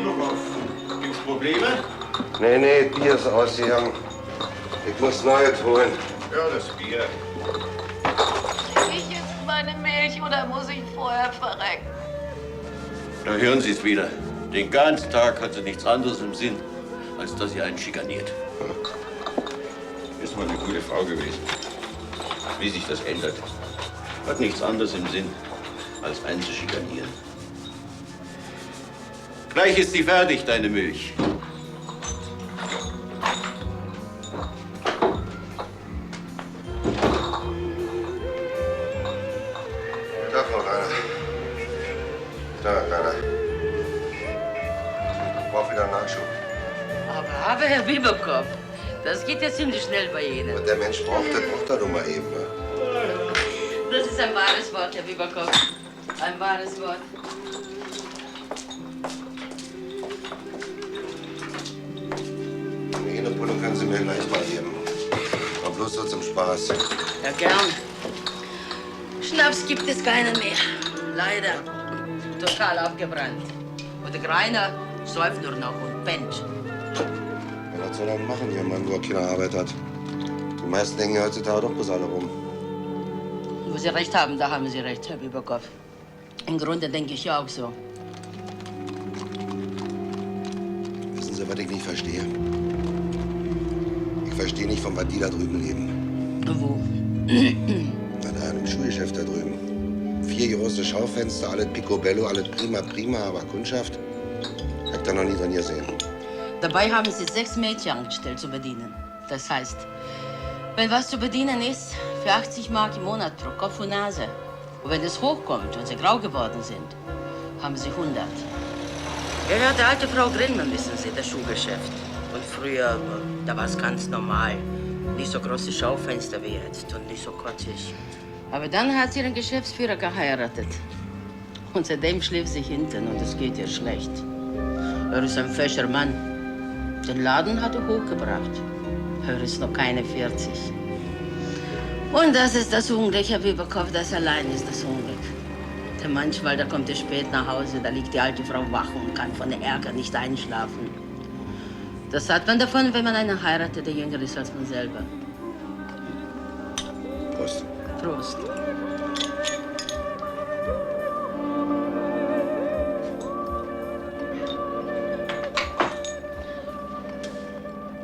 Bibelkopf, gibt's Probleme? Nee, Bier ist ausgegangen. Ich muss Neues holen. Ja, das Bier. Krieg ich jetzt meine Milch oder muss ich vorher verrecken? Da hören Sie es wieder. Den ganzen Tag hat sie nichts anderes im Sinn, als dass sie einen schikaniert. Ist mal eine gute Frau gewesen. Wie sich das ändert. Hat nichts anderes im Sinn, als einen zu schikanieren. Gleich ist sie fertig, deine Milch. Tag, Frau Rainer. Tag, Rainer. Ich brauch wieder einen Nachschub. Aber Herr Bibelkopf, das geht ja ziemlich schnell bei Ihnen. Und der Mensch braucht er doch mal eben. Ne? Das ist ein wahres Wort, Herr Bibelkopf. Ein wahres Wort. Eine Pulle können Sie mir gleich mal geben. Aber bloß so zum Spaß. Ja, gern. Schnaps gibt es keinen mehr. Leider. Total abgebrannt. Und der Greiner säuft nur noch und pennt. Ja, was soll er machen, Ihr Mann, wo er keine Arbeit hat? Die meisten hängen heutzutage doch bis alle rum. Wo Sie recht haben, da haben Sie recht, Herr Bibelkopf. Im Grunde denke ich ja auch so. Wissen Sie, was ich nicht verstehe? Ich verstehe nicht, von was die da drüben leben. Wo? Na, da in dem Schuhgeschäft da drüben. 4 große Schaufenster, alles picobello, alles prima, aber Kundschaft? Hab ich da noch nie dran gesehen. Dabei haben Sie 6 Mädchen angestellt zu bedienen. Das heißt, wenn was zu bedienen ist, für 80 Mark im Monat pro Kopf und Nase. Und wenn es hochkommt und sie grau geworden sind, haben Sie 100. Ja, die alte Frau Grinmann, wissen Sie, das Schuhgeschäft. Und früher, da war es ganz normal. Nicht so große Schaufenster wie jetzt und nicht so kotzig. Aber dann hat sie ihren Geschäftsführer geheiratet. Und seitdem schläft sie hinten und es geht ihr schlecht. Er ist ein fescher Mann. Den Laden hat er hochgebracht. Er ist noch keine 40. Und das ist das Unglück, Herr Bibelkopf, das allein ist das Unglück. Denn manchmal, da kommt er spät nach Hause, da liegt die alte Frau wach und kann von Ärger nicht einschlafen. Das hat man davon, wenn man einen heiratet, der jünger ist als man selber. Prost. Prost.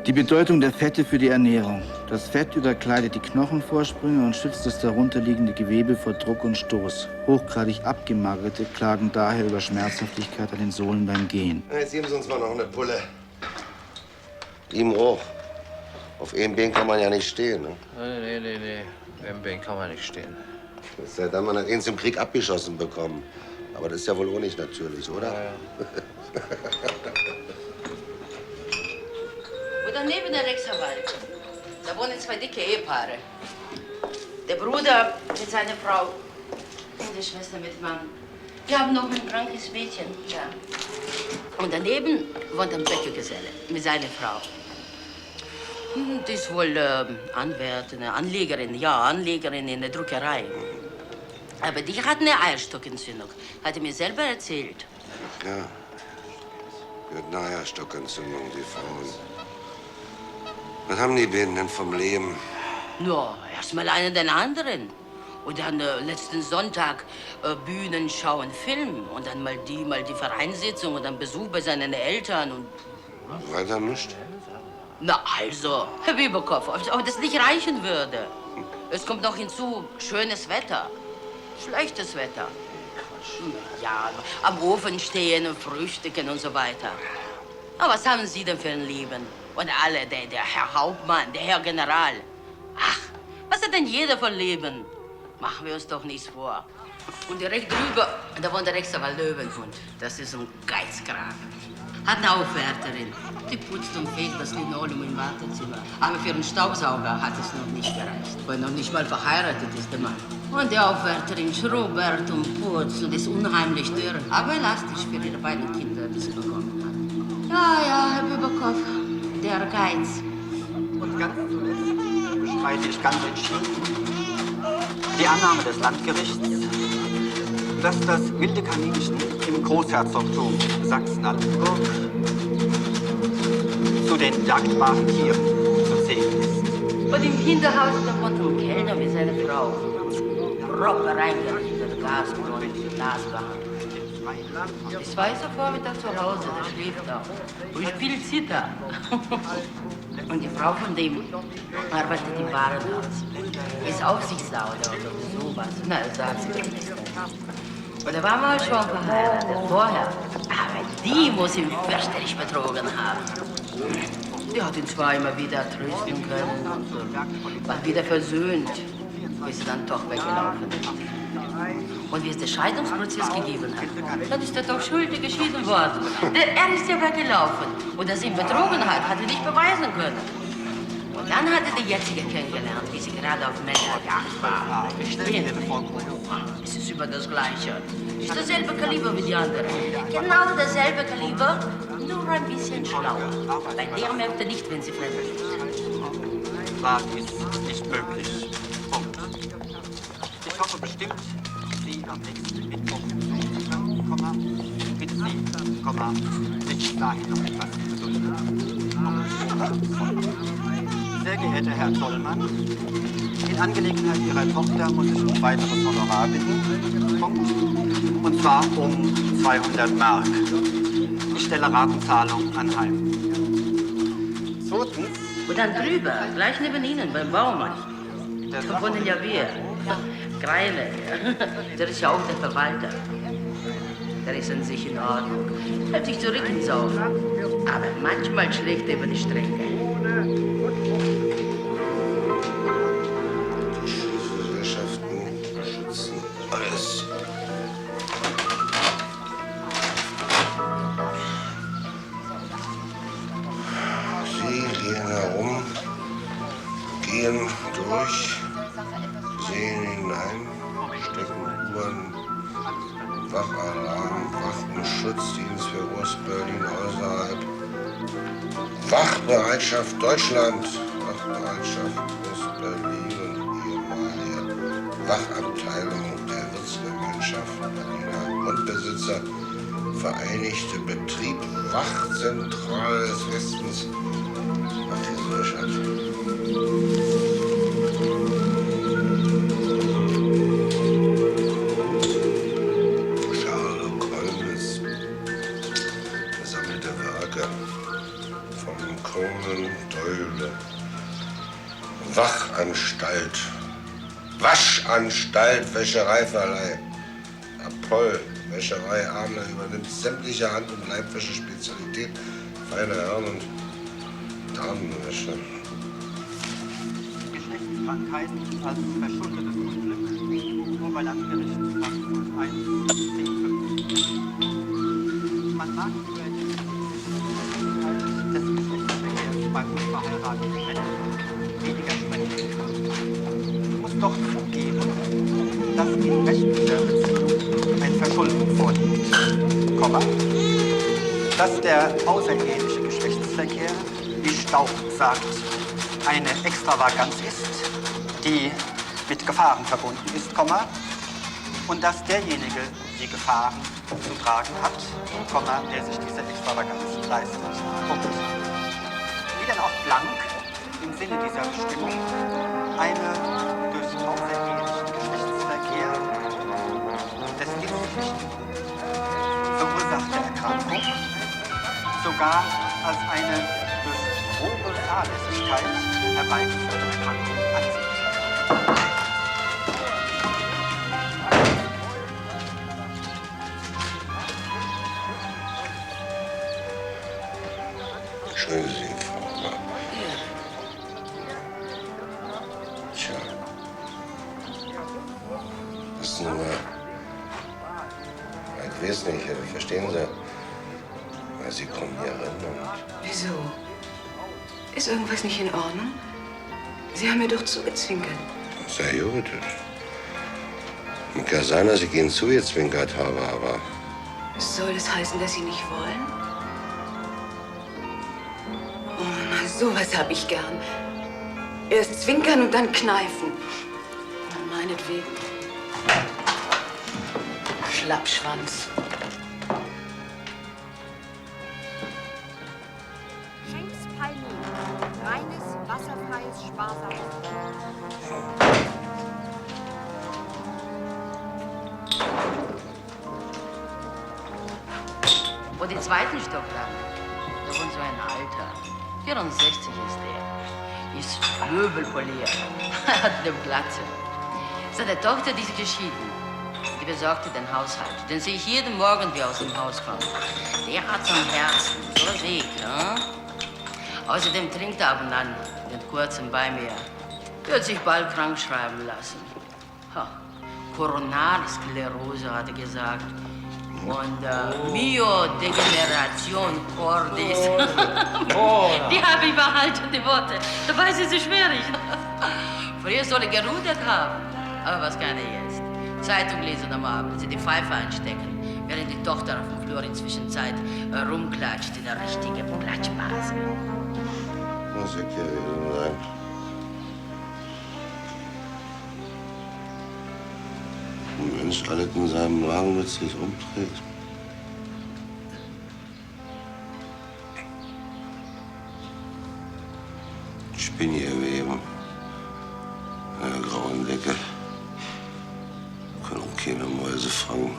Die Bedeutung der Fette für die Ernährung. Das Fett überkleidet die Knochenvorsprünge und schützt das darunterliegende Gewebe vor Druck und Stoß. Hochgradig Abgemagerte klagen daher über Schmerzhaftigkeit an den Sohlen beim Gehen. Na, jetzt geben Sie uns mal noch eine Pulle. Ihm hoch. Auf einem Bein kann man ja nicht stehen, ne? Nee. Im Bein kann man nicht stehen. Das sei dann, man hat ihn zum Krieg abgeschossen bekommen. Aber das ist ja wohl auch nicht natürlich, oder? Ja. Oder neben der Rexerwald, da wohnen 2 dicke Ehepaare. Der Bruder mit seiner Frau und die Schwester mit Mann. Die haben noch ein krankes Mädchen, ja. Und daneben wohnt ein Bäckergeselle mit seiner Frau. Die ist wohl Anwärterin, Anlegerin in der Druckerei. Aber die hat eine Eierstockentzündung, hat er mir selber erzählt. Ja. Die hat eine Eierstockentzündung, die Frauen. Was haben die beiden denn vom Leben? Ja, erst mal einen den anderen. Und dann letzten Sonntag Bühnenschau und Film. Und dann mal die Vereinssitzung und dann Besuch bei seinen Eltern. Und Weiter nicht? na also, Herr Bibelkopf, ob das nicht reichen würde. Es kommt noch hinzu, schönes Wetter, schlechtes Wetter. Ja, am Ofen stehen und frühstücken und so weiter. Aber was haben Sie denn für ein Leben? Und alle, der Herr Hauptmann, der Herr General. Ach, was hat denn jeder von Leben? Machen wir uns doch nichts vor. Und direkt drüber, da wohnt der Rexerwald Löwenhund. Das ist ein Geizkragen. Hat eine Aufwärterin. Die putzt und fegt das Linoleum im Wartezimmer. Aber für einen Staubsauger hat es noch nicht gereicht. Weil noch nicht mal verheiratet ist der Mann. Und die Aufwärterin schrubbert und putzt und ist unheimlich dürr. Aber elastisch für ihre beiden Kinder, die sie bekommen hat. Ja, Herr Bibelkopf, der Geiz. Und ganz zuletzt bestreite ich ganz entschieden die Annahme des Landgerichts dass das wilde Kaninchen im Großherzogtum Sachsen-Altenburg zu den jagdbaren Tieren zu zählen ist. Und im Hinterhaus da wohnt ein Kellner mit seiner Frau. Proper reingerichtet, Gasbrunnen, Glaswachen. Ich war so Vormittag zu Hause, der schläft da. Und spielt Zither. Und die Frau von dem arbeitet im Warenhaus. Ist Aufsichtsdauer oder sowas. Na, das sagt sie mir nicht. Und da waren wir schon verheiratet, vorher. Aber die muss ihn fürchterlich betrogen haben. Die hat ihn zwar immer wieder trösten können und war wieder versöhnt, bis sie dann doch weggelaufen ist. Und wie es den Scheidungsprozess gegeben hat, dann ist er doch schuldig geschieden worden. Er ist ja weggelaufen. Und dass er ihn betrogen hat, hat er nicht beweisen können. Und dann hat er die jetzige kennengelernt, wie sie gerade auf Männerjagd war. Es ist über das Gleiche. Ist dasselbe Kaliber wie die anderen. Genau dasselbe Kaliber, nur ein bisschen schlauer. Bei der merkt er nicht, wenn sie fremd ist. War dies nicht möglich. Punkt. Ich hoffe bestimmt, Sie am nächsten Mittwoch Komma, bitte Sie, Komma, sich dahin noch etwas gedulden. Sehr geehrter Herr Zollmann, in Angelegenheit Ihrer Tochter muss ich um weiteres Honorar bitten. Punkt. Und zwar um 200 Mark. Ich stelle Ratenzahlung anheim. Zweitens. Und dann drüber, gleich neben Ihnen, beim Baumann. Da wohnen ja wir. Greile. Der ist ja auch der Verwalter. Der ist an sich in Ordnung. Hält sich zurück ins Auge. Aber manchmal schlägt er über die Stränge. Die Gesellschaften schützen alles. Sie gehen herum, gehen durch, sehen hinein, stecken Uhren, Wachalarm, Wachenschutzdienst für Ostberlin außerhalb, Wachbereitschaft Deutschland, Wachbereitschaft Ostberlin und ehemalige Wachabteilung der Wirtsgemeinschaft Berliner Grundbesitzer, Vereinigte Betrieb, Wachzentrale des Westens auf die Gesellschaft. Wachanstalt, Waschanstalt, Wäschereiverleih. Apoll, Wäscherei Amler übernimmt sämtliche Hand- und Leibwäsche-Spezialität, feine Herren- und Damenwäsche. Geschlechtskrankheiten als verschuldetes Unglück. Oberlandgericht Frankfurt 1, 10.5. Man mag über die des Geschlechtsverkehrs bei unverheirateten Männern weniger sprechen. Ich muss doch zugeben, dass in rechtlicher Beziehung ein Verschulden vorliegt. Komma, dass der außereheliche Geschlechtsverkehr, wie Staub sagt, eine Extravaganz ist, die mit Gefahren verbunden ist, Komma, und dass derjenige die Gefahren zu tragen hat, Komma, der sich diese Extravaganz leistet. Punkt. Wie denn auch blank im Sinne dieser Bestimmung eine durch außerehelichen Geschlechtsverkehr des Gipfelpflichten verursachte Erkrankung sogar als eine durch grobe Fahrlässigkeit herbeigeführte Erkrankung ansieht. Schön Sie, Frau Mann. Tja. Wissen Sie mal, ich weiß nicht, verstehen Sie? Weil Sie kommen hier rein und... Wieso? Ist irgendwas nicht in Ordnung? Sie haben mir doch zugezwinkert. Sehr gut. Kann sein, dass ich Ihnen zugezwinkert habe, aber... Soll das heißen, dass Sie nicht wollen? Oh, na, sowas hab ich gern. Erst zwinkern und dann kneifen. Meinetwegen. Schlappschwanz. Schenks Palmöl. Reines, wasserfreies, sparsames. Wo die zweiten Stock lang, da wohnt so ein Alter. 64 ist der. Ist möbelpoliert. Hat eine Glatze. Seine Tochter, die ist geschieden. Die besorgte den Haushalt. Den sehe ich jeden Morgen, wie er aus dem Haus kommt. Der hat so ein Herzen, so Weg, ja? Außerdem trinkt er ab und an den Kurzen bei mir. Wird sich bald krank schreiben lassen. Ha. Koronarsklerose, hat er gesagt. Und Myodegeneration cordis. Die habe ich behalten, die Worte. Dabei ist sie schwierig. Früher soll er gerudert haben. Aber was kann er jetzt? Zeitung lesen am Abend, sie die Pfeife einstecken, während die Tochter auf dem Flur inzwischen Zeit rumklatscht in der richtigen Klatschbase. Muss ich gewesen sein. Ein Mensch alles in seinem Wagen mit sich umdreht. Spinngewebe. Eine grauen Decke. Können auch keine Mäuse fangen.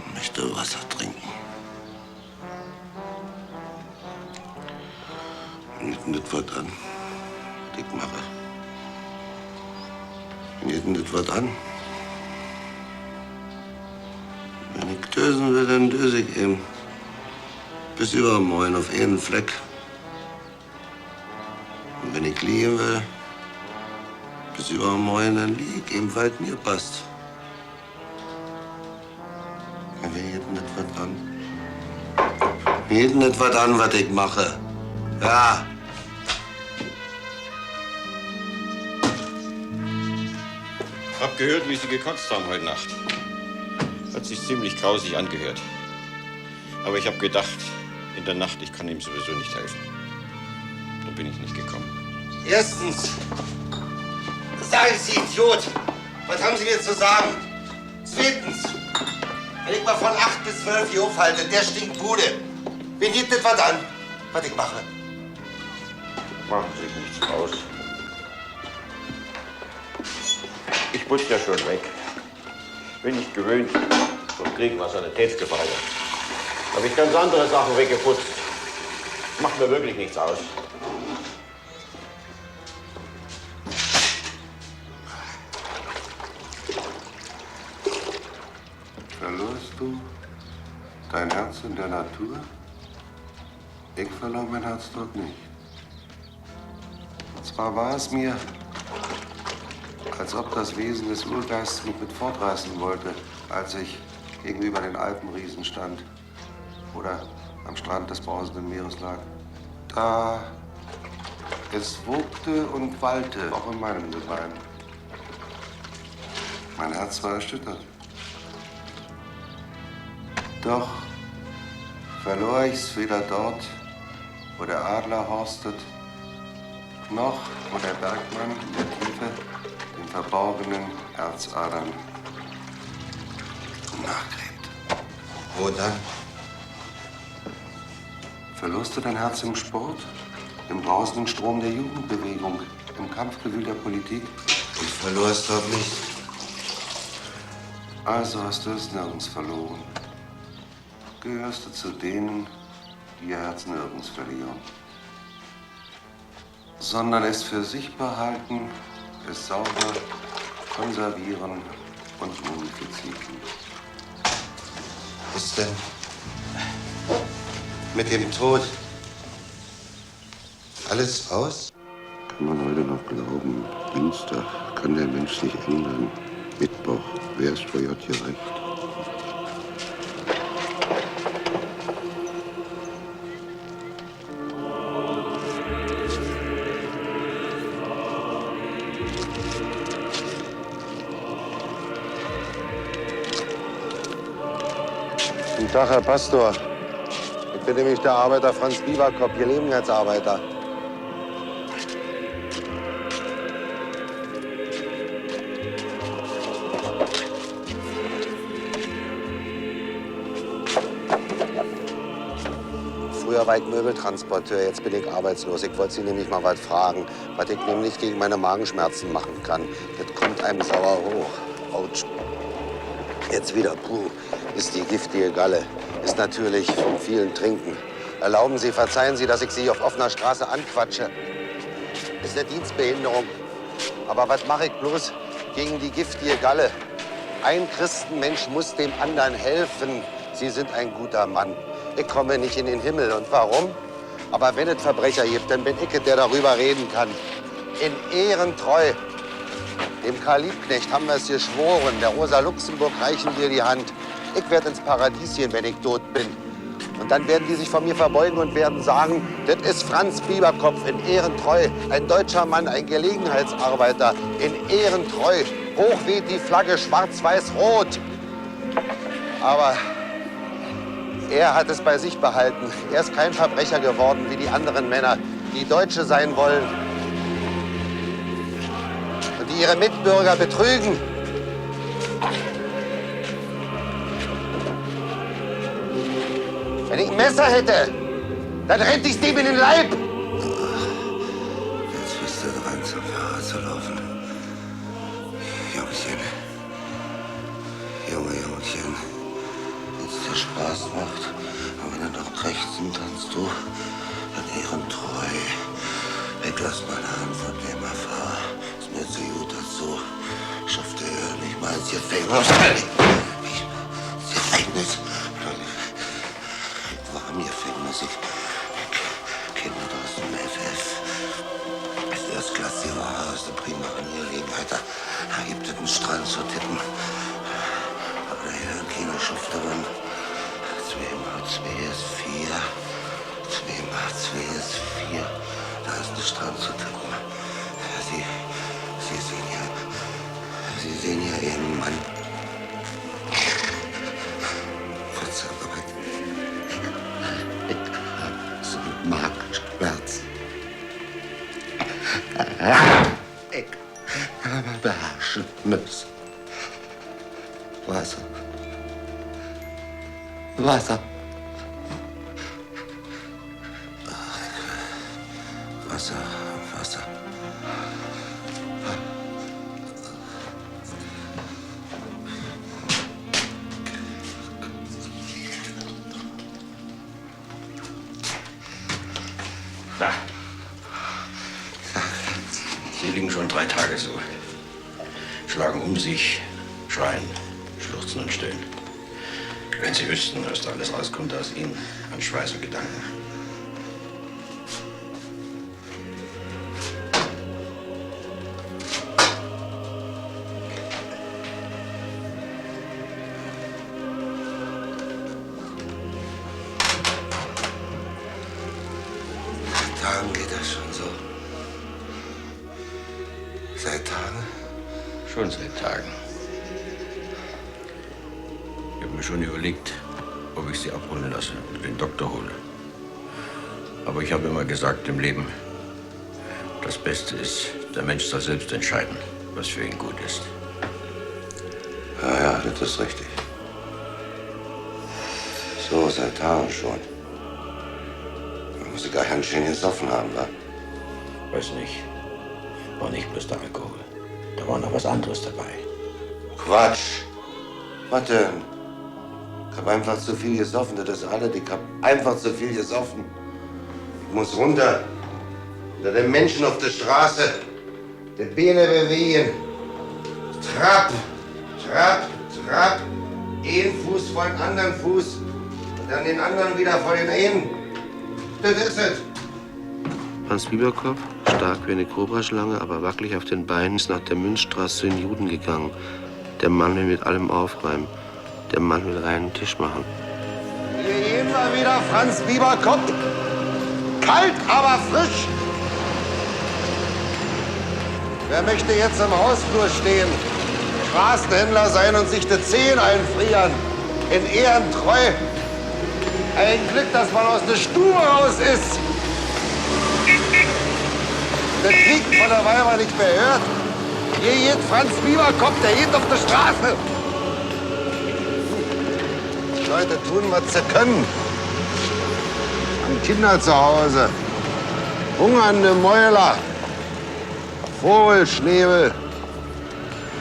Ich möchte Wasser trinken. Geht nicht was an, was ich mache. Geht nicht was an. Wenn ich dösen will, dann döse ich eben. Bis übermorgen auf einen Fleck. Und wenn ich liegen will, bis übermorgen, dann lieg ich eben, weil es mir passt. Mir geht nicht was an. Mir geht nicht was an, was ich mache. Ja. Hab gehört, wie Sie gekotzt haben heute Nacht. Hat sich ziemlich grausig angehört. Aber ich hab gedacht, in der Nacht, ich kann ihm sowieso nicht helfen. Da bin ich nicht gekommen. Erstens, sagen Sie, Idiot, was haben Sie mir zu sagen? Zweitens, wenn ich mal von 8 bis 12 Uhr aufhalte, der stinkt Bude. Wen geht das was an, was ich mache? Machen Sie sich nichts aus. Ich putze ja schon weg. Bin nicht gewöhnt, vom Kriegen was Sanitätsgebäude. Habe ich ganz andere Sachen weggeputzt. Macht mir wirklich nichts aus. Verlorst du dein Herz in der Natur? Ich verlor mein Herz dort nicht. Und zwar war es mir, als ob das Wesen des Urgeists mich mit fortreißen wollte, als ich gegenüber den Alpenriesen stand oder am Strand des brausenden Meeres lag. Da es wogte und wallte, auch in meinem Gebein. Mein Herz war erschüttert. Doch verlor ich's weder dort, wo der Adler horstet, noch wo der Bergmann in der Tiefe den verborgenen Herzadern nachgräbt. Wo dann? Verlorst du dein Herz im Sport, im brausenden Strom der Jugendbewegung, im Kampfgewühl der Politik? Ich verlor es dort nicht. Also hast du es nirgends verloren. Gehörst du zu denen, die ihr Herz nirgends verlieren, sondern es für sich behalten, es sauber konservieren und mumifizieren. Was denn mit dem Tod? Alles aus? Kann man heute noch glauben, Dienstag kann der Mensch sich ändern. Mittwoch, wer ist vor J gerecht? Guten Tag, Herr Pastor. Ich bin nämlich der Arbeiter Franz Bieberkopf, hier Gelegenheitsarbeiter. Früher war ich Möbeltransporteur, jetzt bin ich arbeitslos. Ich wollte Sie nämlich mal was fragen, was ich nämlich gegen meine Magenschmerzen machen kann. Das kommt einem sauer hoch. Autsch. Jetzt wieder, puh, ist die giftige Galle. Ist natürlich vom vielen Trinken. Erlauben Sie, verzeihen Sie, dass ich Sie auf offener Straße anquatsche. Ist eine Dienstbehinderung. Aber was mache ich bloß gegen die giftige Galle? Ein Christenmensch muss dem anderen helfen. Sie sind ein guter Mann. Ich komme nicht in den Himmel. Und warum? Aber wenn es Verbrecher gibt, dann bin ich es, der darüber reden kann. In ehrentreu. Dem Karl Liebknecht haben wir es geschworen. Der Rosa Luxemburg reichen wir die Hand. Ich werde ins Paradies gehen, wenn ich tot bin. Und dann werden die sich vor mir verbeugen und werden sagen, das ist Franz Bieberkopf in ehrentreu. Ein deutscher Mann, ein Gelegenheitsarbeiter in ehrentreu. Hoch weht die Flagge schwarz-weiß-rot. Aber er hat es bei sich behalten. Er ist kein Verbrecher geworden wie die anderen Männer, die Deutsche sein wollen. Und die ihre Mitbürger betrügen. Wenn ich ein Messer hätte, dann rennt ich's dem in den Leib. Jetzt bist du dran, zum Fahrer zu laufen. Jungchen. Jungchen. Wenn's dir Spaß macht, und wenn du noch krächzen kannst, du, dann ehrentreu. Weglass meine Hand von dem Erfahr. Ist mir zu gut dazu. Schafft er nicht mal ins Gefängnis. Ins Gefängnis. War mir Gefängnis. Ich kenne das aus dem FF. Das erstklassige war aus der prima Angelegenheit. Da gibt es einen Strand zu tippen. Aber da hier keine Schufterin. 2 mal 2 ist 4. 2 mal 2 ist 4. Da ist ein Strand zu tippen. Sie sehen ja Ihren Mann. Verzeihung, aber ich habe so Magenschmerzen. Ich habe beherrschen müssen. Wasser. Wasser. Wasser. Wasser. Da. Sie liegen schon 3 Tage so. Schlagen um sich, schreien, schluchzen und stöhnen. Wenn Sie wüssten, was da alles rauskommt aus Ihnen an Schweiß und Gedanken. Tagen geht das schon so. Seit Tagen? Schon seit Tagen. Ich habe mir schon überlegt, ob ich Sie abholen lasse und den Doktor hole. Aber ich habe immer gesagt im Leben, das Beste ist, der Mensch soll selbst entscheiden, was für ihn gut ist. Ja, das ist richtig. So, seit Tagen schon. Man muss gar ganz schön gesoffen haben, wa? Weiß nicht. War nicht bloß der Alkohol. Da war noch was anderes dabei. Quatsch. Was denn? Ich hab einfach zu viel gesoffen, das ist alles. Ich hab einfach zu viel gesoffen. Ich muss runter. Unter den Menschen auf der Straße. Die Beine bewegen. Trapp, trapp, trapp. Einen Fuß vor den anderen Fuß. Und dann den anderen wieder vor den einen. Das ist es. Franz Bieberkopf, stark wie eine Kobraschlange, aber wackelig auf den Beinen, ist nach der Münzstraße zu den Juden gegangen. Der Mann will mit allem aufräumen. Der Mann will reinen Tisch machen. Hier gehen wir wieder, Franz Bieberkopf. Kalt, aber frisch. Wer möchte jetzt im Hausflur stehen, Straßenhändler sein und sich die Zehen einfrieren? In ehrentreu. Ein Glück, dass man aus der Stube raus ist. Der Krieg von der Weiber nicht mehr hört. Hier geht Franz Bieberkopf, der geht auf der Straße. Die Leute tun, was sie können. haben Kinder zu Hause. Hungernde Mäuler. Vogelschnäbel.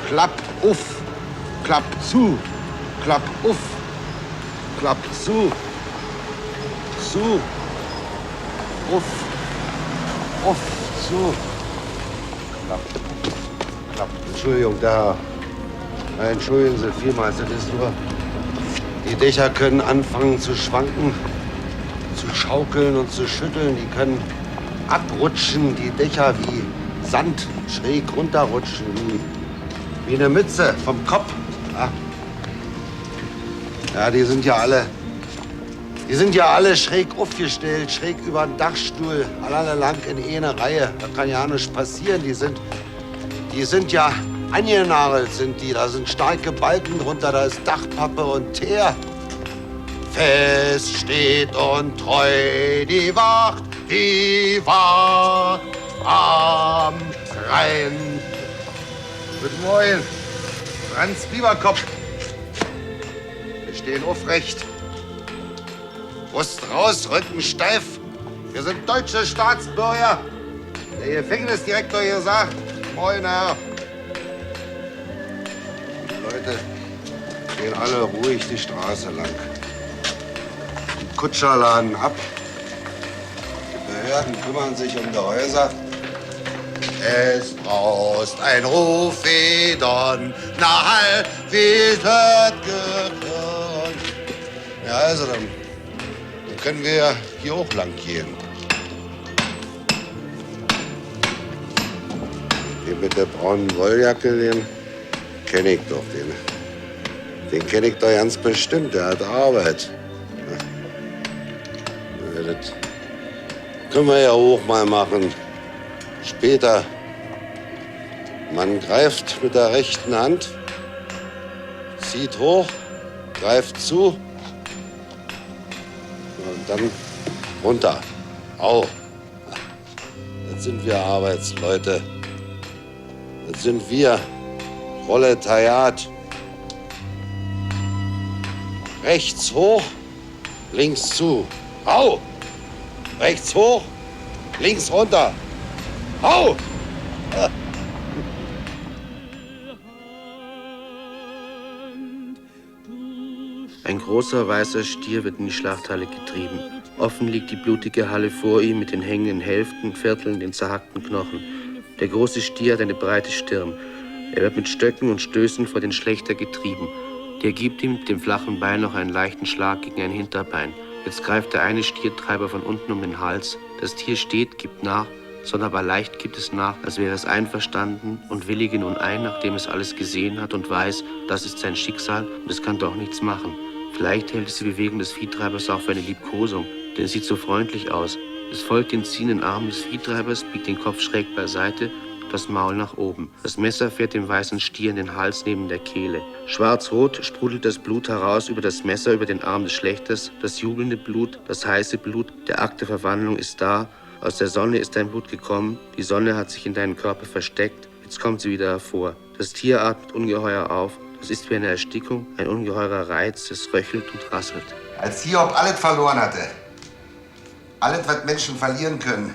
Klapp uff, klapp zu, klapp uff, klapp zu, uff, uff, zu. Klapp, klapp. Entschuldigung, da. Entschuldigen Sie vielmals, das ist nur... Die Dächer können anfangen zu schwanken, zu schaukeln und zu schütteln. Die können abrutschen, die Dächer wie Sand schräg runterrutschen, wie eine Mütze vom Kopf. Ja, die sind ja alle schräg aufgestellt, schräg über den Dachstuhl, alle lang in eine Reihe. Da kann ja nichts passieren. Die sind ja angenagelt, sind die. Da sind starke Balken drunter, da ist Dachpappe und Teer. Fest steht und treu die Wacht am Rhein. Guten Morgen, Franz Biberkopf. Wir stehen aufrecht. Brust raus, Rücken steif. Wir sind deutsche Staatsbürger. Der Gefängnisdirektor hier sagt, moin Herr. Die Leute gehen alle ruhig die Straße lang. Die Kutscher laden ab. Die Behörden kümmern sich um die Häuser. Es braust ein Ruffedon, nach wie wird gehört. Ja, also dann können wir hier hoch lang gehen. Den mit der braunen Wolljacke, den kenne ich doch. Den kenne ich doch ganz bestimmt, der hat Arbeit. Ja, das können wir ja hoch mal machen. Später. Man greift mit der rechten Hand, zieht hoch, greift zu und dann runter. Au. Das sind wir Arbeitsleute. Das sind wir. Proletariat. Rechts hoch, links zu. Au! Rechts hoch, links runter. Au! Ein großer weißer Stier wird in die Schlachthalle getrieben. Offen liegt die blutige Halle vor ihm mit den hängenden Hälften, Vierteln, den zerhackten Knochen. Der große Stier hat eine breite Stirn. Er wird mit Stöcken und Stößen vor den Schlächter getrieben. Der gibt ihm mit dem flachen Bein noch einen leichten Schlag gegen ein Hinterbein. Jetzt greift der eine Stiertreiber von unten um den Hals. Das Tier steht, gibt nach, sonderbar leicht gibt es nach, als wäre es einverstanden und willige nun ein, nachdem es alles gesehen hat und weiß, das ist sein Schicksal und es kann doch nichts machen. Vielleicht hält es die Bewegung des Viehtreibers auch für eine Liebkosung, denn es sieht so freundlich aus. Es folgt den ziehenden Armen des Viehtreibers, biegt den Kopf schräg beiseite, das Maul nach oben. Das Messer fährt dem weißen Stier in den Hals neben der Kehle. Schwarz-rot sprudelt das Blut heraus über das Messer, über den Arm des Schlächters, das jubelnde Blut, das heiße Blut, der Akt der Verwandlung ist da. Aus der Sonne ist dein Blut gekommen, die Sonne hat sich in deinen Körper versteckt, jetzt kommt sie wieder hervor. Das Tier atmet ungeheuer auf, das ist wie eine Erstickung, ein ungeheurer Reiz, es röchelt und rasselt. Als Hiob alles verloren hatte, alles, was Menschen verlieren können,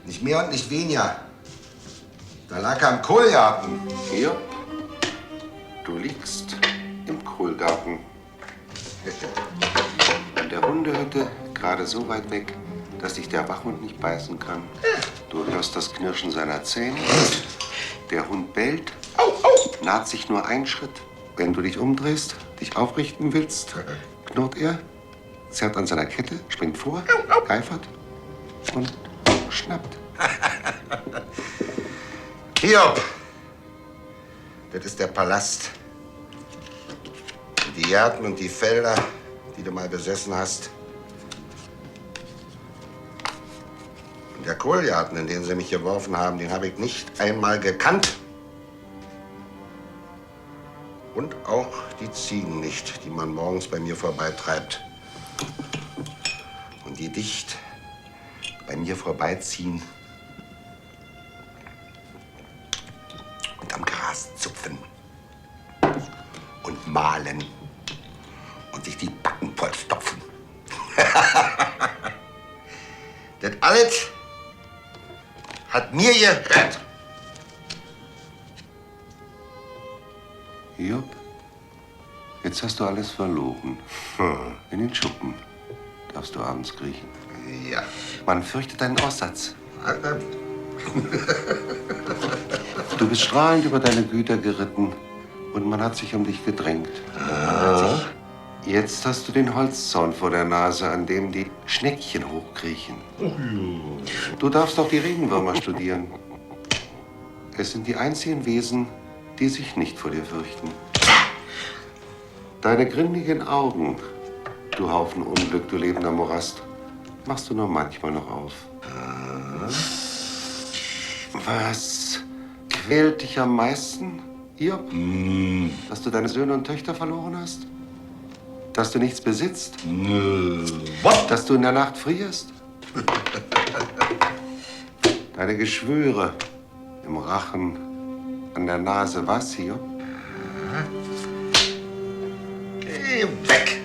nicht mehr und nicht weniger, da lag er im Kohlgarten. Hiob, du liegst im Kohlgarten. An der Hundehütte, gerade so weit weg, dass dich der Wachhund nicht beißen kann. Du hörst das Knirschen seiner Zähne. Der Hund bellt, naht sich nur einen Schritt. Wenn du dich umdrehst, dich aufrichten willst, knurrt er, zerrt an seiner Kette, springt vor, geifert und schnappt. Hiob, das ist der Palast. Die Gärten und die Felder, die du mal besessen hast. Und der Kohlgarten, in den sie mich geworfen haben, den habe ich nicht einmal gekannt. Und auch die Ziegen nicht, die man morgens bei mir vorbeitreibt. Und die dicht bei mir vorbeiziehen und am Gras zupfen und mahlen und sich die Backen vollstopfen. alles hat mir gehört. Job, jetzt hast du alles verloren. In den Schuppen darfst du abends kriechen. Ja. Man fürchtet deinen Aussatz. Du bist strahlend über deine Güter geritten und man hat sich um dich gedrängt. Jetzt hast du den Holzzaun vor der Nase, an dem die Schneckchen hochkriechen. Du darfst auch die Regenwürmer studieren. Es sind die einzigen Wesen, die sich nicht vor dir fürchten. Deine grindigen Augen, du Haufen Unglück, du lebender Morast, machst du nur manchmal noch auf. Was quält dich am meisten, Hiob? Dass du deine Söhne und Töchter verloren hast? Dass du nichts besitzt? Dass du in der Nacht frierst? Deine Geschwüre im Rachen, an der Nase, was, Hiob? Geh weg!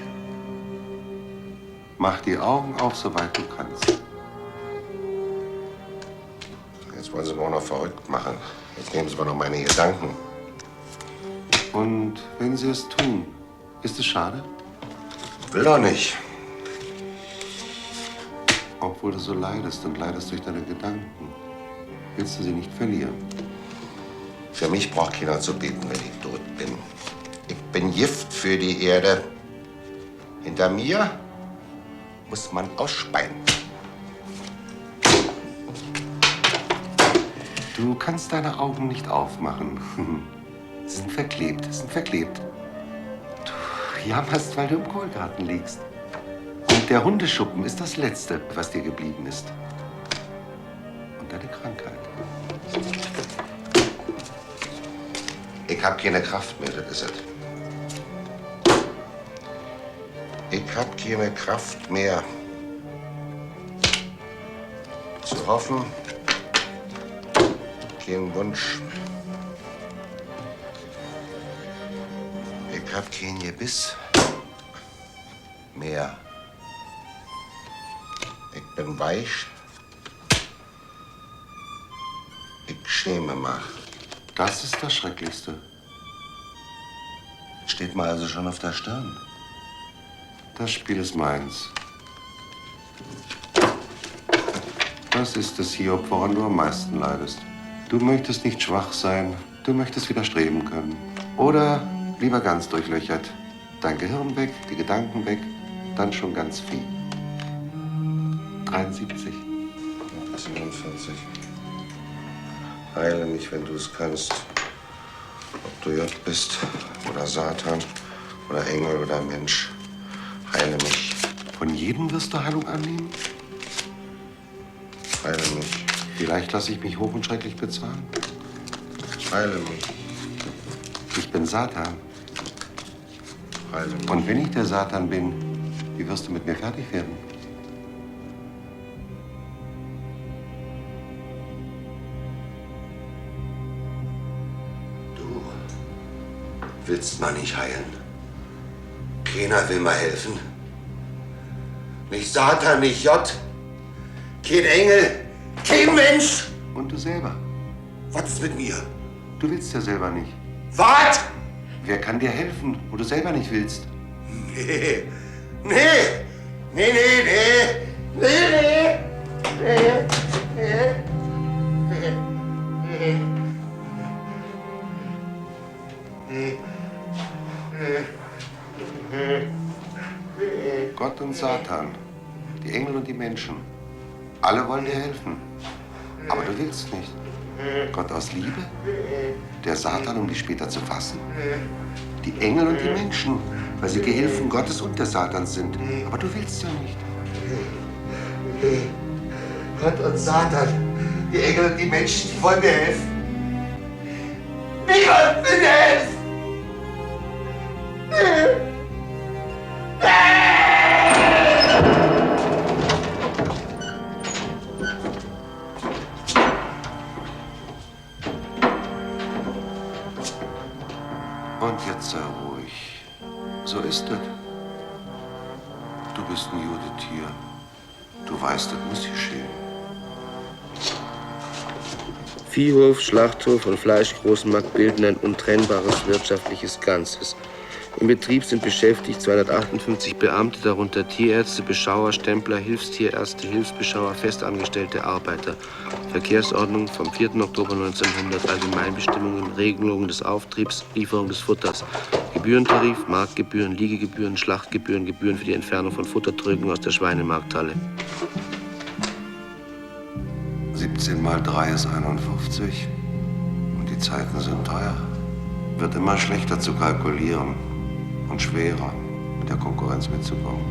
Mach die Augen auf, soweit du kannst. Jetzt wollen sie mich auch noch verrückt machen. Jetzt nehmen sie mir noch meine Gedanken. Und wenn sie es tun, ist es schade? Will doch nicht. Obwohl du so leidest und leidest durch deine Gedanken, willst du sie nicht verlieren. Für mich braucht keiner zu beten, wenn ich tot bin. Ich bin Gift für die Erde. Hinter mir muss man ausspeien. Du kannst deine Augen nicht aufmachen. Sie sind verklebt, sie sind verklebt. Du jammerst, weil du im Kohlgarten liegst. Und der Hundeschuppen ist das Letzte, was dir geblieben ist. Und deine Krankheit. Ich hab keine Kraft mehr, das ist es. Ich hab keine Kraft mehr zu hoffen, kein Wunsch. Ich hab kein Gebiss mehr. Ich bin weich. Ich schäme mich. Das ist das Schrecklichste. Steht mir also schon auf der Stirn. Das Spiel ist meins. Was ist es, Hiob, woran du am meisten leidest? Du möchtest nicht schwach sein, du möchtest widerstreben können. Oder lieber ganz durchlöchert. Dein Gehirn weg, die Gedanken weg, dann schon ganz viel. 73. 47. Heile mich, wenn du es kannst. Ob du Gott bist oder Satan oder Engel oder Mensch. Heile mich. Von jedem wirst du Heilung annehmen? Heile mich. Vielleicht lasse ich mich hoch und schrecklich bezahlen. Heile mich. Ich bin Satan. Heile mich. Und wenn ich der Satan bin, wie wirst du mit mir fertig werden? Du willst mal nicht heilen. Keiner will mir helfen. Nicht Satan, nicht Gott. Kein Engel, kein Mensch. Und du selber? Was ist mit mir? Du willst ja selber nicht. Was? Wer kann dir helfen, wo du selber nicht willst? Nee. Nee. Nee, nee, nee. Nee, nee. Nee. Nee. Nee. Nee. Gott und Satan, die Engel und die Menschen, alle wollen dir helfen. Aber du willst nicht. Gott aus Liebe, der Satan, um dich später zu fassen. Die Engel und die Menschen, weil sie Gehilfen Gottes und des Satans sind. Aber du willst ja nicht. Gott und Satan, die Engel und die Menschen, die wollen mir helfen. Niemand will mir helfen. Und jetzt sei ruhig. So ist es. Du bist ein Judetier. Du weißt, das muss geschehen. Viehhof, Schlachthof und Fleischgroßmarkt bilden ein untrennbares wirtschaftliches Ganzes. Im Betrieb sind beschäftigt 258 Beamte, darunter Tierärzte, Beschauer, Stempler, Hilfstierärzte, Hilfsbeschauer, festangestellte Arbeiter. Verkehrsordnung vom 4. Oktober 1900, Allgemeinbestimmungen, Regelungen des Auftriebs, Lieferung des Futters, Gebührentarif, Marktgebühren, Liegegebühren, Schlachtgebühren, Gebühren für die Entfernung von Futtertrögen aus der Schweinemarkthalle. 17 mal 3 ist 51. Und die Zeiten sind teuer. Wird immer schlechter zu kalkulieren und schwerer, mit der Konkurrenz mitzukommen.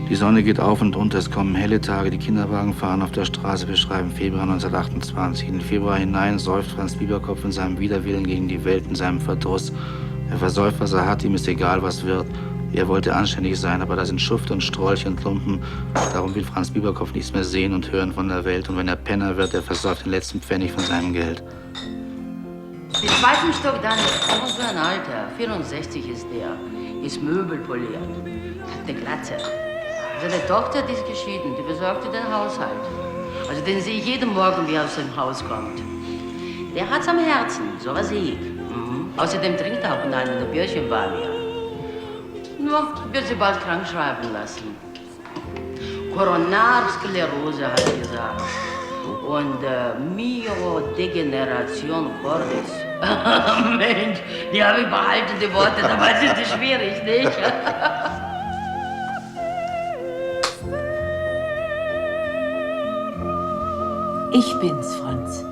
Die Sonne geht auf und unter, es kommen helle Tage, die Kinderwagen fahren auf der Straße, wir schreiben Februar 1928. In den Februar hinein säuft Franz Bieberkopf in seinem Widerwillen gegen die Welt, in seinem Verdruss. Er versäuft, was er hat, ihm ist egal, was wird. Er wollte anständig sein, aber da sind Schuft und Strolche und Lumpen. Darum will Franz Bieberkopf nichts mehr sehen und hören von der Welt. Und wenn er Penner wird, er versäuft den letzten Pfennig von seinem Geld. Den zweiten Stock dann ist auch so ein Alter. 64 ist der. Ist möbelpoliert. Hat eine Glatze. Seine Tochter, die ist geschieden. Die besorgte den Haushalt. Also den sehe ich jeden Morgen, wie er aus dem Haus kommt. Der hat's am Herzen, so was ich. Außerdem trinkt er auch in einer Bierchenbar mehr. Nur wird sie bald krank schreiben lassen. Koronarsklerose hat sie gesagt. Und Myodegeneration cordis. Mensch, die habe ich behalten, die Worte, dabei sind die schwierig, nicht? Ich bin's, Franz.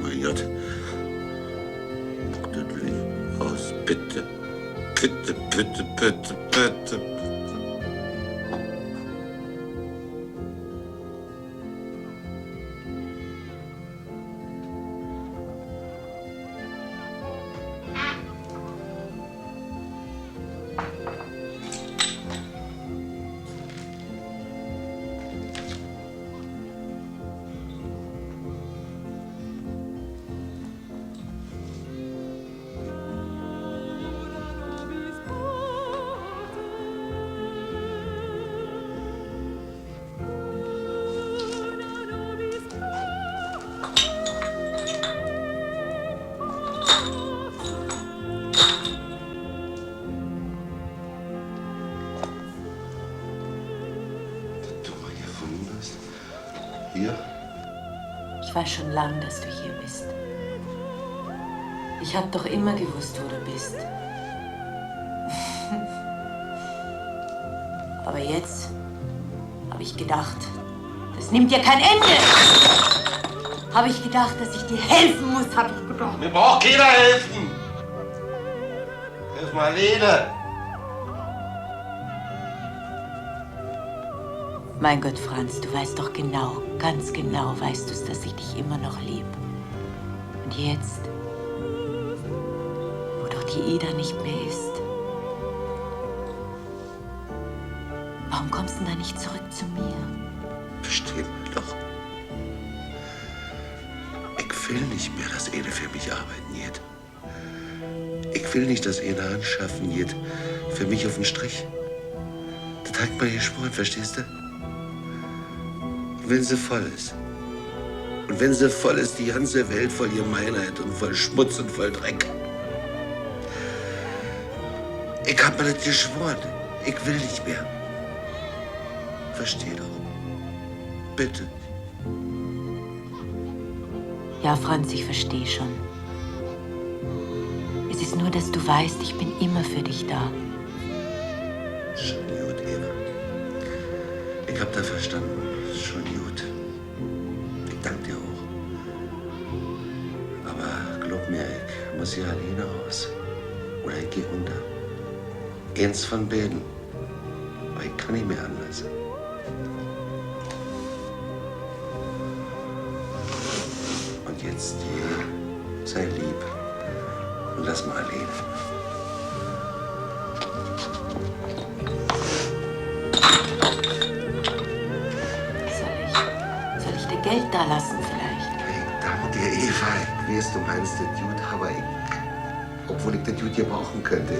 Mein Gott. Das will ich aus. Bitte. Bitte, bitte, bitte, bitte. Hier? Ich weiß schon lange, dass du hier bist. Ich hab doch immer gewusst, wo du bist. Aber jetzt habe ich gedacht, das nimmt ja kein Ende. Habe ich gedacht, dass ich dir helfen muss, habe ich gedacht. Mir braucht keiner helfen. Hilf mal Lene. Mein Gott, Franz, du weißt doch genau, ganz genau weißt du es, dass ich dich immer noch liebe. Und jetzt, wo doch die Ida nicht mehr ist, warum kommst du denn da nicht zurück zu mir? Verstehen wir doch. Ich will nicht mehr, dass eine für mich arbeiten geht. Ich will nicht, dass eine anschaffen geht für mich auf den Strich. Das hat man geschworen, verstehst du? Wenn sie voll ist. Und wenn sie voll ist, die ganze Welt voll Gemeinheit und voll Schmutz und voll Dreck. Ich hab mir das geschworen. Ich will nicht mehr. Versteh doch. Bitte. Ja, Franz, ich verstehe schon. Es ist nur, dass du weißt, ich bin immer für dich da. Schon gut, Eva. Ich hab da verstanden. Schon gut. Ich danke dir auch. Aber glaub mir, ich muss hier alleine raus. Oder ich geh unter. Eins von beiden. Aber ich kann nicht mehr anders. Und jetzt sei lieb und lass mal alleine. Geld da lassen vielleicht. Ich danke dir, Eva. Ich weiß, du meinst das gut, aber ich obwohl ich das gut gebrauchen könnte.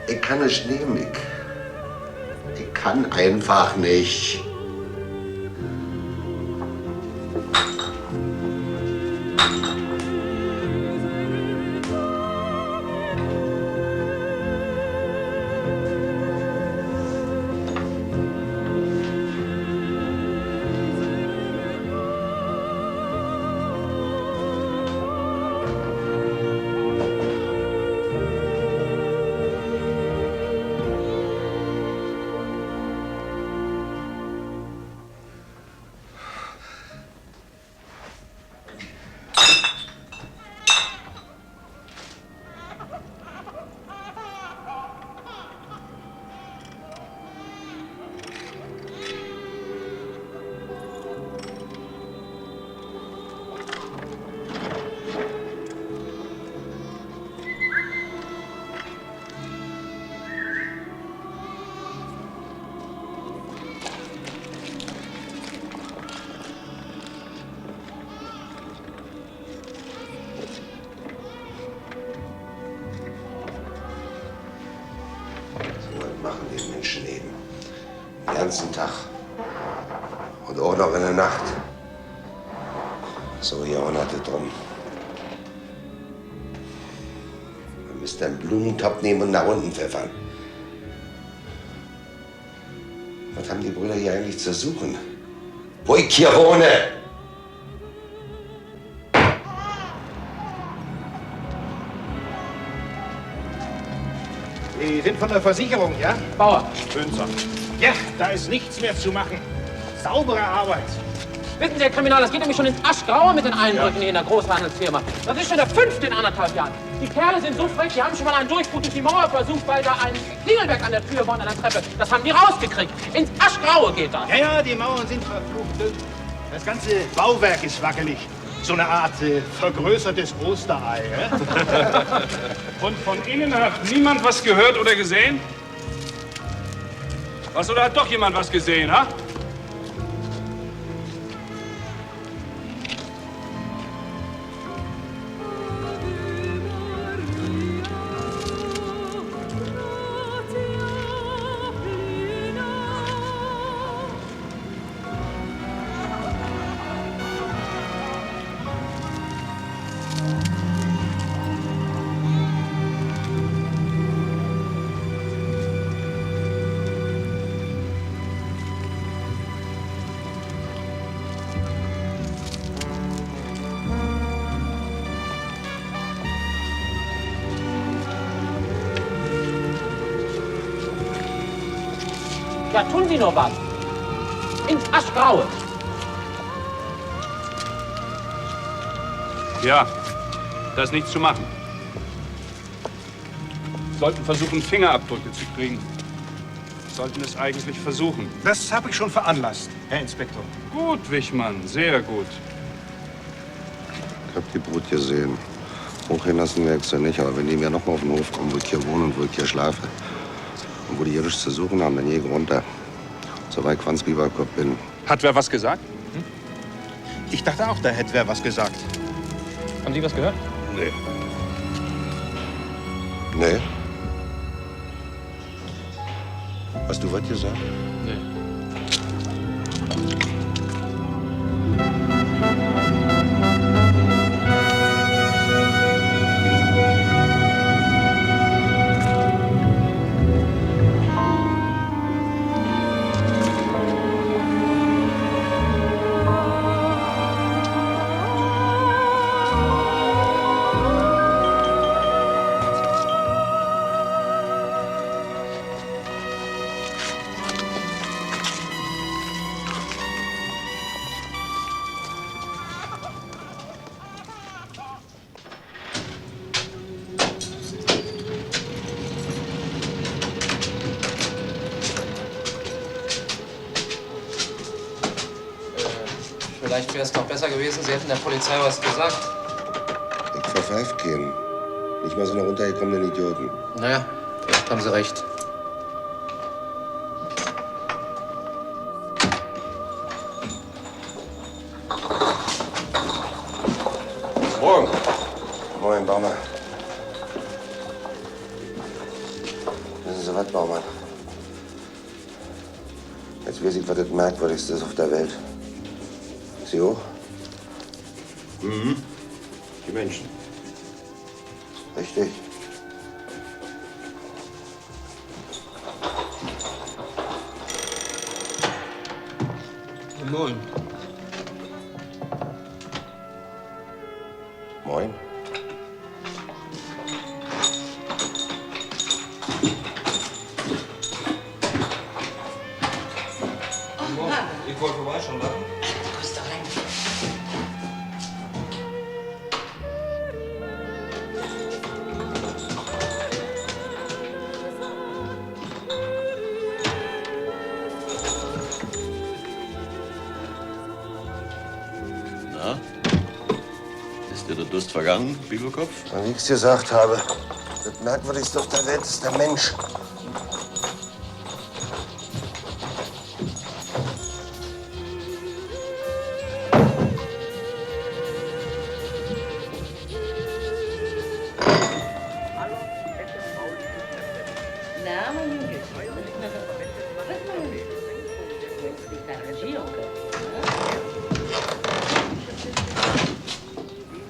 Ich kann nicht nehmen. Ich kann einfach nicht. Machen die Menschen eben. Den ganzen Tag. Und auch noch in der Nacht. So Jahrhunderte drum. Man müsste einen Blumentopf nehmen und nach unten pfeffern. Was haben die Brüder hier eigentlich zu suchen? Wo ich hier wohne! Sie sind von der Versicherung, ja? Bauer. Münzer. Ja, da ist nichts mehr zu machen. Saubere Arbeit. Wissen Sie, Herr Kriminal, das geht nämlich schon ins Aschgraue mit den Einbrüchen hier in der Großhandelsfirma. Das ist schon der 5. in 1,5 Jahren. Die Kerle sind so frech, die haben schon mal einen Durchbruch durch die Mauer versucht, weil da ein Klingelwerk an der Tür war und an der Treppe. Das haben die rausgekriegt. Ins Aschgraue geht das. Ja, die Mauern sind verflucht. Das ganze Bauwerk ist wackelig. So eine Art vergrößertes Osterei. Und von innen hat niemand was gehört oder gesehen? Was, oder hat doch jemand was gesehen, ha? Ja, tun Sie nur was. Ins Aschgraue. Ja, da ist nichts zu machen. Sollten versuchen, Fingerabdrücke zu kriegen. Sollten es eigentlich versuchen. Das habe ich schon veranlasst, Herr Inspektor. Gut, Wichmann, sehr gut. Ich hab die Brut gesehen. Hochgehen lassen wir extra nicht, aber wenn die mir noch mal auf den Hof kommen, wo ich hier wohne und wo ich hier schlafe, und wo die hier nichts zu suchen haben, dann gehe ich runter. Soweit ich Franz Bieberkopf bin. Hat wer was gesagt? Ich dachte auch, da hätte wer was gesagt. Haben Sie was gehört? Nee. Nee? Hast du was gesagt? Nee. Vielleicht wäre es noch besser gewesen, Sie hätten der Polizei was gesagt. Ich verpfeift keinen. Nicht mal so eine runtergekommenen Idioten. Naja, vielleicht haben Sie recht. Morgen. Moin, Baumer. hat, Baumann. Jetzt weiß ich, was das Merkwürdigste ist auf der Welt. Sie hoch? Mhm. Die Menschen. Richtig. Moin. Moin. Ich wollte vorbeischauen, oder? Kommst doch rein. Na? Ist dir der Durst vergangen, Bibelkopf? Wie ich's gesagt habe, das Merkwürdigste auf der Welt ist der Mensch. Na, mein Junge. Was meinst du? Du willst dich arrangieren können.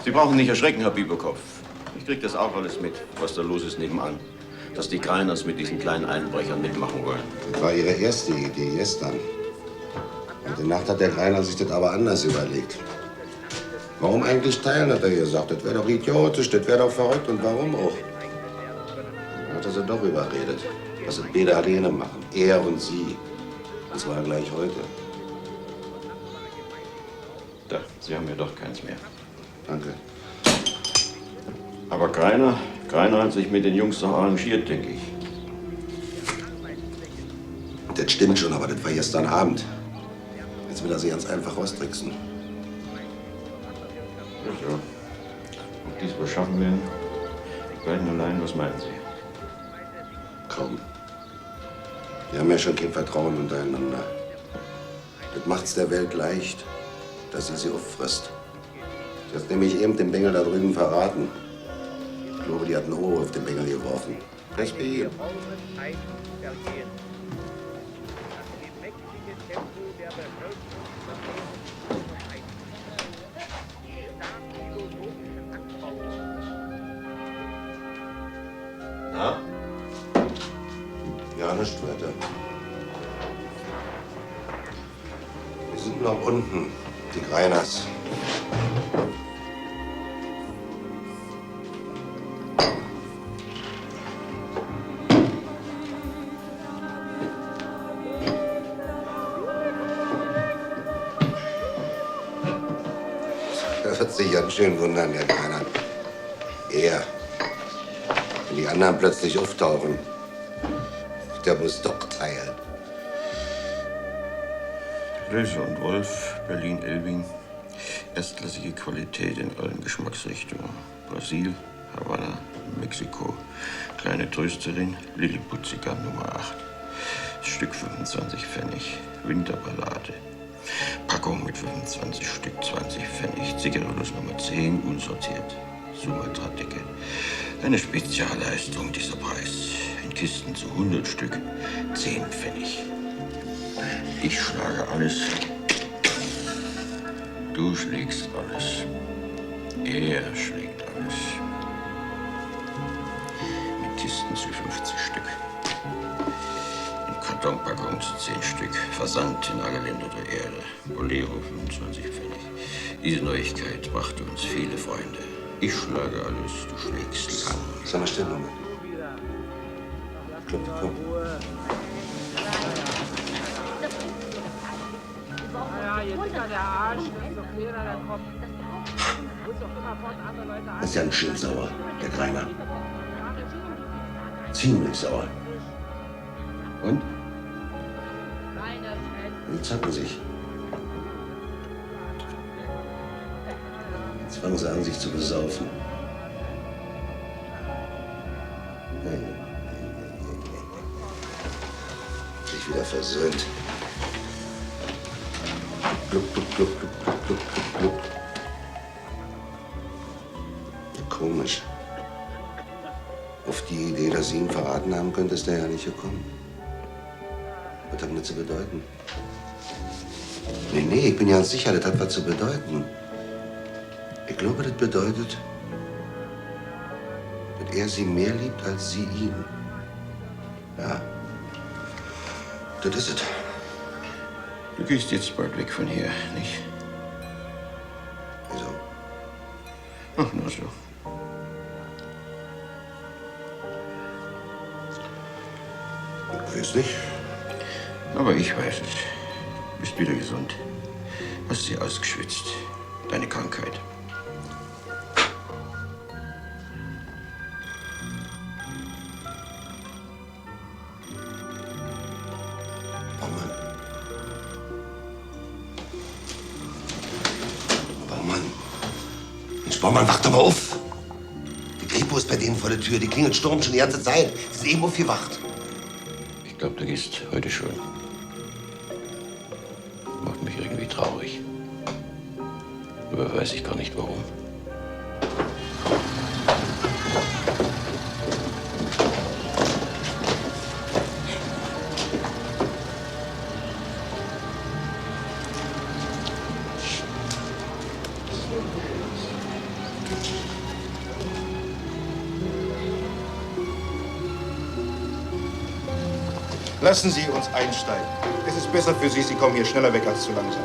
Sie brauchen nicht erschrecken, Herr Bibelkopf. Ich krieg das auch alles mit, was da los ist nebenan. Dass die Kreiners mit diesen kleinen Einbrechern mitmachen wollen. Das war ihre erste Idee, gestern. Und in Nacht hat der Greiner sich das aber anders überlegt. Warum eigentlich teilen, hat er gesagt. Das wäre doch idiotisch, das wäre doch verrückt. Und warum auch? Dann hat er sie doch überredet, dass es beide alleine machen. Er und sie. Und zwar gleich heute. Da, Sie haben ja doch keins mehr. Danke. Aber Greiner hat sich mit den Jungs doch arrangiert, denke ich. Das stimmt schon, aber das war gestern Abend. Jetzt will er sie ganz einfach austricksen. Ja, so. Ob die es wohl schaffen werden? Die beiden allein, was meinen Sie? Kaum. Die haben ja schon kein Vertrauen untereinander. Das macht's der Welt leicht, dass sie auffrisst. Sie hat nämlich eben den Bengel da drüben verraten. Ich glaube, die hat ein Ohr auf den Bengel geworfen. Recht bei ihm. Na? Ja, nichts weiter. Wir sind noch unten, die Greiners. Er wird sich ganz schön wundern, der Greiner. Er. Wenn die anderen plötzlich auftauchen. Der muss doch teilen. Löse und Wolf, Berlin-Elbing. Erstklassige Qualität in allen Geschmacksrichtungen. Brasil, Havanna, Mexiko. Kleine Trösterin, Lilliputziger Nummer 8. Stück 25 Pfennig. Winterballade. Packung mit 25 Stück, 20 Pfennig. Zigarillos Nummer 10, unsortiert. Sumatra-Decke. Eine Spezialleistung, dieser Preis. In Kisten zu 100 Stück, 10 Pfennig. Ich schlage alles. Du schlägst alles. Er schlägt alles. Mit Kisten zu 50 Stück. In Kartonpackung zu 10 Stück. Versand in alle Länder der Erde. Bolero 25 Pfennig. Diese Neuigkeit brachte uns viele Freunde. Ich schlage alles, du schlägst an. Sag mal still, Moment. Komm. Ja, je dicker der Arsch, desto kleiner der Kopf. Muss doch immer von anderen Leuten Das ist ja ein schön sauer, der Greiner. Ziemlich sauer. Und? Die zacken sich. Jetzt fangen sie an, sich zu besaufen. Sich wieder versöhnt. Gluck, gluck, gluck, gluck, gluck, gluck, gluck, gluck. Komisch. Auf die Idee, dass Sie ihn verraten haben, könnte es der ja nicht gekommen. Was hat denn das zu bedeuten? Nee, ich bin ja sicher, das hat was zu bedeuten. Ich glaube, das bedeutet, dass er Sie mehr liebt als Sie ihn. Ja, das ist es. Du gehst jetzt bald weg von hier, nicht? Wieso? Ach, nur so. Ich weiß nicht. Aber ich weiß es. Du bist wieder gesund. Hast sie ausgeschwitzt. Deine Krankheit. Baumann, wach doch mal auf! Die Kripo ist bei denen vor der Tür. Die klingelt Sturm schon die ganze Zeit. Die sind eben aufgewacht. Ich glaube, du gehst heute schon. Macht mich irgendwie traurig. Aber weiß ich gar nicht warum. Lassen Sie uns einsteigen. Es ist besser für Sie, Sie kommen hier schneller weg als zu langsam.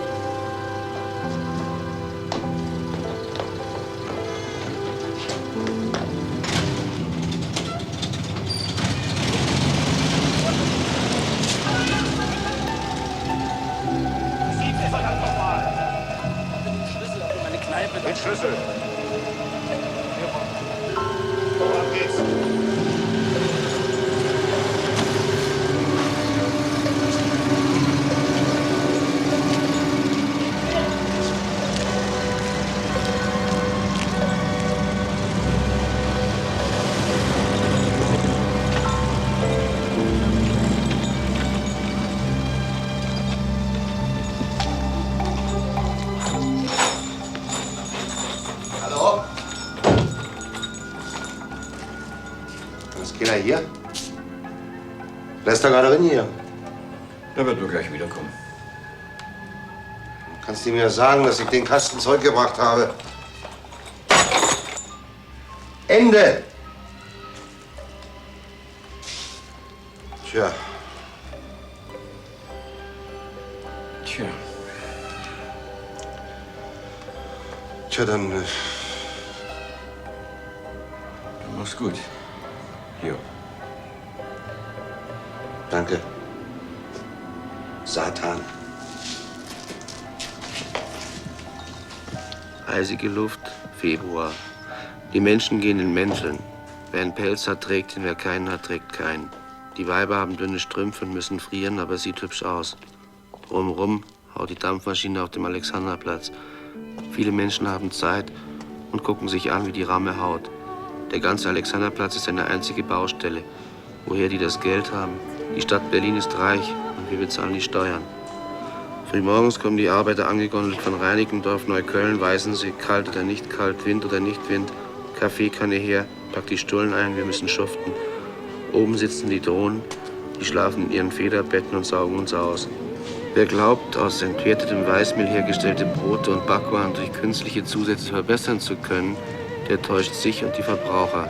Den Schlüssel. Woran geht's? Hier? Wer ist da gerade drin hier? Der wird wohl gleich wiederkommen. Kannst du mir sagen, dass ich den Kasten zurückgebracht habe? Ende! Tja. Tja. Tja, dann... Du machst gut. Jo. Danke. Satan. Eisige Luft, Februar. Die Menschen gehen in Mänteln. Wer einen Pelz hat, trägt ihn, wer keinen hat, trägt keinen. Die Weiber haben dünne Strümpfe und müssen frieren, aber es sieht hübsch aus. Drumherum haut die Dampfmaschine auf dem Alexanderplatz. Viele Menschen haben Zeit und gucken sich an, wie die Ramme haut. Der ganze Alexanderplatz ist eine einzige Baustelle. Woher die das Geld haben? Die Stadt Berlin ist reich und wir bezahlen die Steuern. Frühmorgens kommen die Arbeiter angegondelt von Reinickendorf, Neukölln, Weißensee, kalt oder nicht kalt, Wind oder nicht Wind. Kaffeekanne her, packt die Stullen ein, wir müssen schuften. Oben sitzen die Drohnen, die schlafen in ihren Federbetten und saugen uns aus. Wer glaubt, aus entwertetem Weißmehl hergestellte Brote und Backwaren durch künstliche Zusätze verbessern zu können, der täuscht sich und die Verbraucher.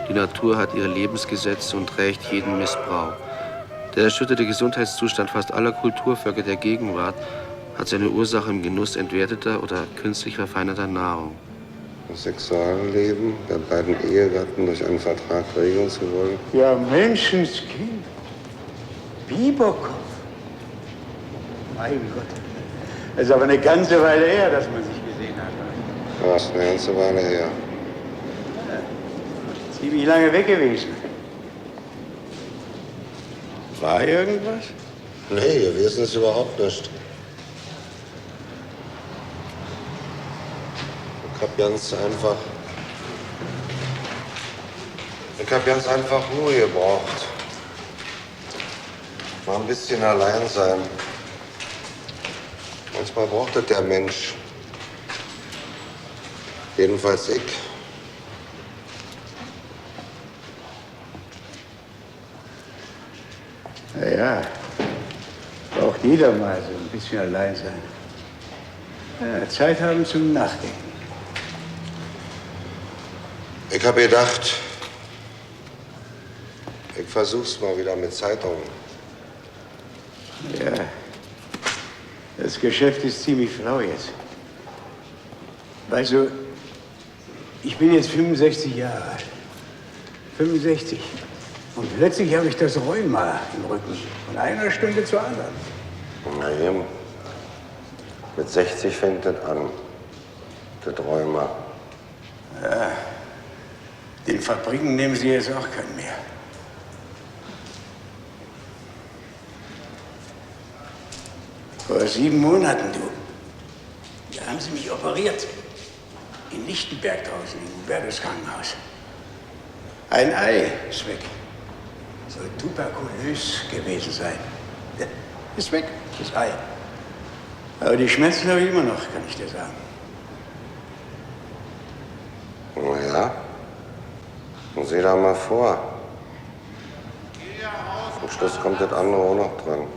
Die Natur hat ihre Lebensgesetze und rächt jeden Missbrauch. Der erschütterte Gesundheitszustand fast aller Kulturvölker der Gegenwart hat seine Ursache im Genuss entwerteter oder künstlich verfeinerter Nahrung. Das Sexualleben der beiden Ehegatten durch einen Vertrag regeln zu wollen? Ja, Menschenskind. Bieberkopf. Mein Gott. Es ist aber eine ganze Weile her, dass man sich gesehen hat. Ja, ist eine ganze Weile her. Ziemlich lange weg gewesen. War irgendwas? Nee, gewesen ist überhaupt nicht. Ich hab ganz einfach Ruhe gebraucht. Mal ein bisschen allein sein. Manchmal braucht das der Mensch. Jedenfalls ich. Ja, braucht jeder mal so ein bisschen allein sein. Ja, Zeit haben zum Nachdenken. Ich habe gedacht, ich versuch's mal wieder mit Zeitungen. Ja, das Geschäft ist ziemlich flau jetzt. Weißt du, ich bin jetzt 65 Jahre alt. 65. Und plötzlich habe ich das Rheuma im Rücken. Von einer Stunde zur anderen. Na eben, mit 60 fängt das an, das Rheuma. Ja, den Fabriken nehmen sie jetzt auch keinen mehr. Vor 7 Monaten, du. Da haben sie mich operiert. In Lichtenberg draußen, im Hubertus Krankenhaus. Ein Ei ist weg. Soll tuberkulös gewesen sein. Ja, ist weg, das Ei. Aber die Schmerzen habe ich immer noch, kann ich dir sagen. Na ja, und sieh da mal vor. Am Schluss kommt das andere auch noch dran.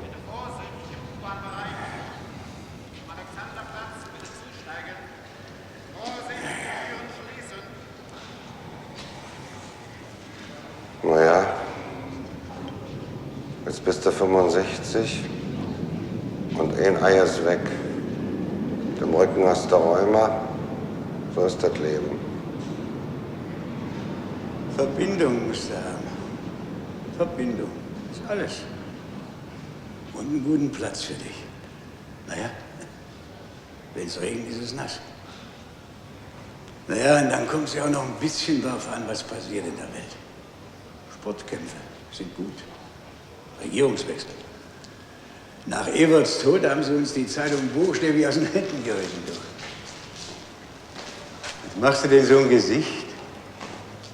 Naja, jetzt bist du 65 und ein Ei ist weg. Im Rücken hast du Rheuma, so ist das Leben. Verbindung musst du haben. Verbindung, ist alles. Und einen guten Platz für dich. Naja, wenn es regnet, ist es nass. Naja, und dann kommt es ja auch noch ein bisschen drauf an, was passiert in der Welt. Sportkämpfe sind gut. Regierungswechsel. Nach Ewerts Tod haben sie uns die Zeitung buchstäblich aus den Händen gerissen. Was machst du denn so ein Gesicht?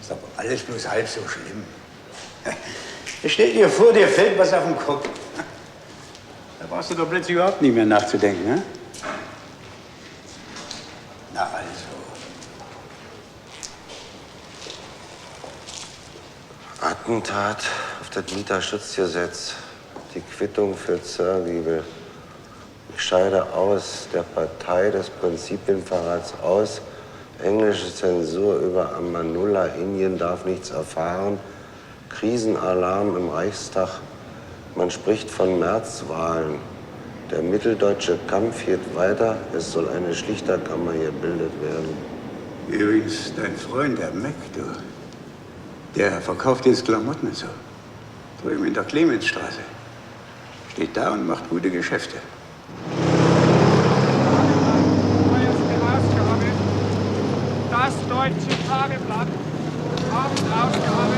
Ist doch alles bloß halb so schlimm. Stell dir vor, dir fällt was auf den Kopf. Da brauchst du doch plötzlich überhaupt nicht mehr nachzudenken, ne? Na also. Attentat auf das Mieterschutzgesetz. Die Quittung für Zergiebel. Ich scheide aus der Partei des Prinzipienverrats aus. Englische Zensur über Amanullah. Indien darf nichts erfahren. Krisenalarm im Reichstag. Man spricht von Märzwahlen. Der mitteldeutsche Kampf geht weiter. Es soll eine Schlichterkammer gebildet werden. Übrigens, dein Freund, der Mac, du, der verkauft jetzt Klamotten und so. Drüben in der Clemensstraße. Steht da und macht gute Geschäfte. Das Deutsche Tageblatt, Abendausgabe.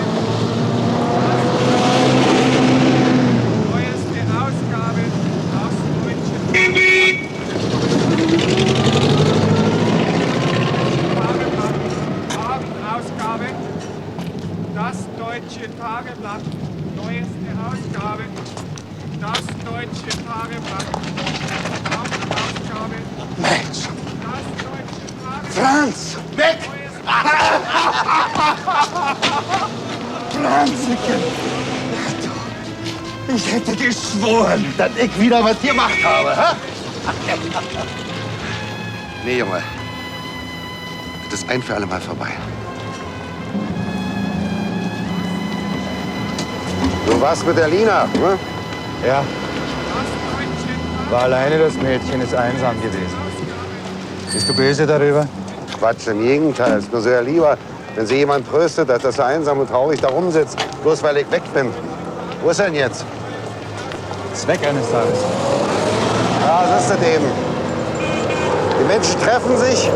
Neueste Ausgabe, das Deutsche Tageblatt, Abendausgabe. Das Deutsche Tageblatt, neueste Ausgabe. Das Deutsche Tageblatt, Abendausgabe. Mensch! Das Deutsche Tageblatt. Franz! Weg! Franzchen! Ich hätte geschworen, dass ich wieder was gemacht habe. Ha? Nee, Junge. Das ist ein für alle Mal vorbei. Du warst mit der Lina, ne? Ja. War alleine, das Mädchen ist einsam gewesen. Bist du böse darüber? Quatsch, im Gegenteil. Es ist mir sehr lieber, wenn sie jemand tröstet, als dass er einsam und traurig da rumsitzt, bloß weil ich weg bin. Wo ist er denn jetzt? Ist weg eines Tages. Ja, das ist es eben. Die Menschen treffen sich,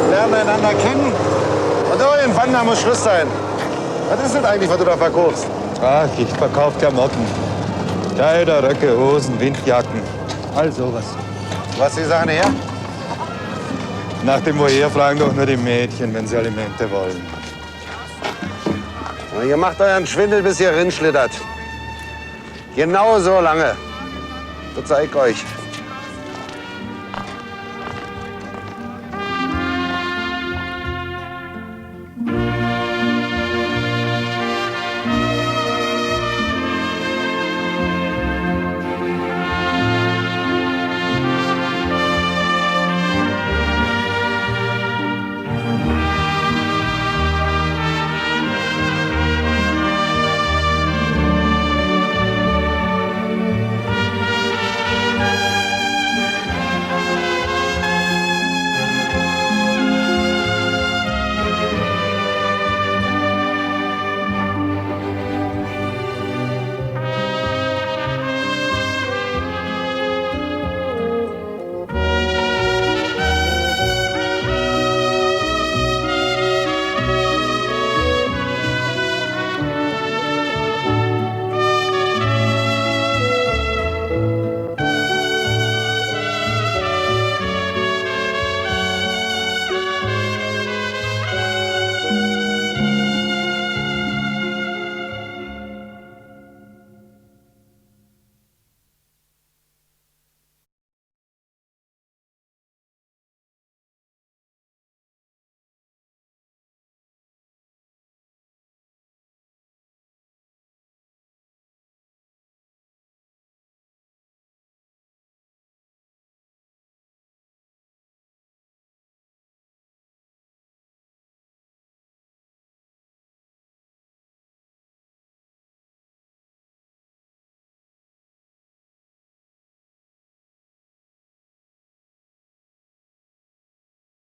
lernen einander kennen und irgendwann da muss Schluss sein. Was ist das eigentlich, was du da verkaufst? Ach, ich verkaufe Klamotten. Kleider, Röcke, Hosen, Windjacken. All sowas. Was die Sachen her? Nach dem Voyeur fragen doch nur die Mädchen, wenn sie Alimente wollen. Na, ihr macht euren Schwindel, bis ihr rinschlittert. Genau so lange. Das zeig ich euch.